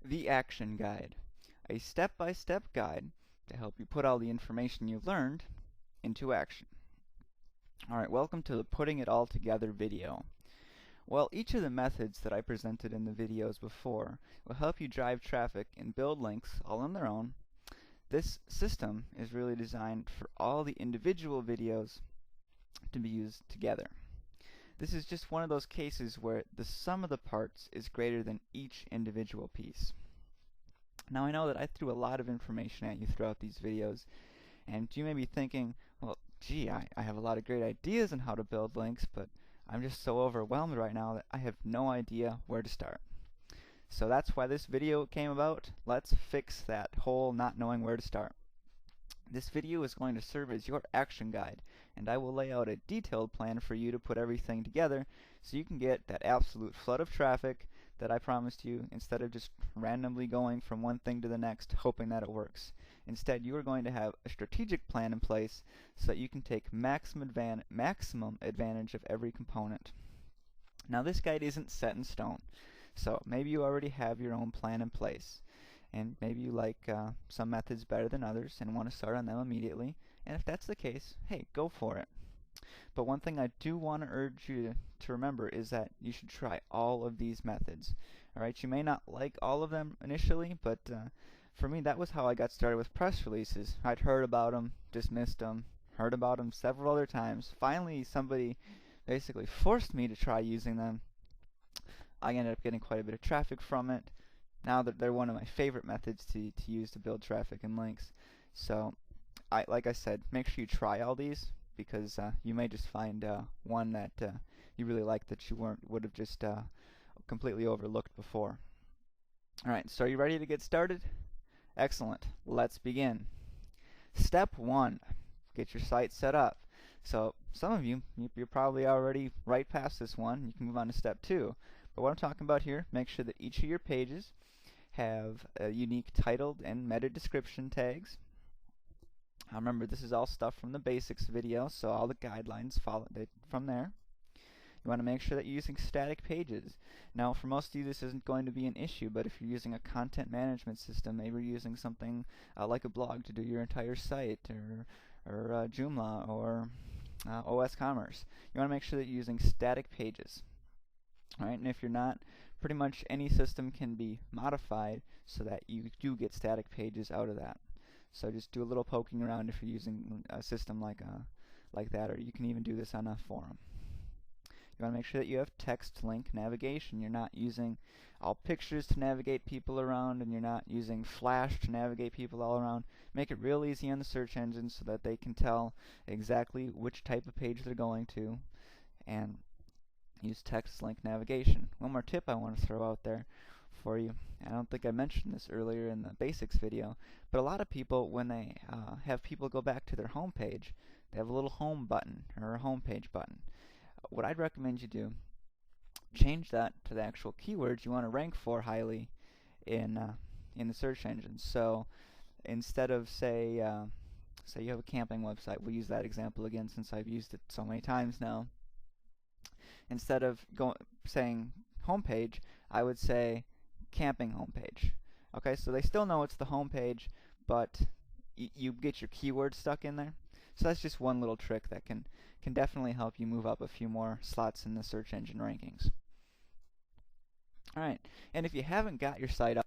The Action Guide, a step-by-step guide to help you put all the information you've learned into action. Alright, welcome to the Putting It All Together video. Well, each of the methods that I presented in the videos before will help you drive traffic and build links all on their own. This system is really designed for all the individual videos to be used together. This is just one of those cases where the sum of the parts is greater than each individual piece. Now I know that I threw a lot of information at you throughout these videos, and you may be thinking, well, gee, I have a lot of great ideas on how to build links, but I'm just so overwhelmed right now that I have no idea where to start. So that's why this video came about. Let's fix that whole not knowing where to start. This video is going to serve as your action guide, and I will lay out a detailed plan for you to put everything together so you can get that absolute flood of traffic that I promised you, instead of just randomly going from one thing to the next hoping that it works. Instead, you are going to have a strategic plan in place so that you can take maximum advantage of every component. Now, this guide isn't set in stone, so maybe you already have your own plan in place, and maybe you like some methods better than others and want to start on them immediately, and if that's the case, hey, go for it. But one thing I do want to urge you to remember is that you should try all of these methods. Alright, you may not like all of them initially, but for me that was how I got started with press releases. I'd heard about them, dismissed them, heard about them several other times. Finally somebody basically forced me to try using them. I ended up getting quite a bit of traffic from it. Now that they're one of my favorite methods to use to build traffic and links. So like I said, make sure you try all these, because you may just find one that you really like that you would have just completely overlooked before. Alright, so are you ready to get started? Excellent. Let's begin. Step 1. Get your site set up. So some of you're probably already right past this one. You can move on to step 2. But what I'm talking about here, make sure that each of your pages have unique titled and meta description tags. Remember, this is all stuff from the basics video, so all the guidelines follow from there. You want to make sure that you're using static pages. Now, for most of you, this isn't going to be an issue, but if you're using a content management system, maybe you're using something like a blog to do your entire site, or Joomla, or OS Commerce, you want to make sure that you're using static pages. Alright, and if you're not, pretty much any system can be modified so that you do get static pages out of that. So just do a little poking around if you're using a system like that, or you can even do this on a forum. You want to make sure that you have text link navigation. You're not using all pictures to navigate people around, and you're not using Flash to navigate people all around. Make it real easy on the search engine so that they can tell exactly which type of page they're going to, and use text link navigation. One more tip I want to throw out there for you. I don't think I mentioned this earlier in the basics video, but a lot of people, when they have people go back to their home page, they have a little home button or a home page button. What I'd recommend you do, change that to the actual keywords you want to rank for highly in the search engine. So instead of say you have a camping website, we'll use that example again since I've used it so many times now. Instead of saying homepage, I would say camping homepage. Okay, so they still know it's the homepage, but you get your keywords stuck in there. So that's just one little trick that can definitely help you move up a few more slots in the search engine rankings. Alright, and if you haven't got your site up,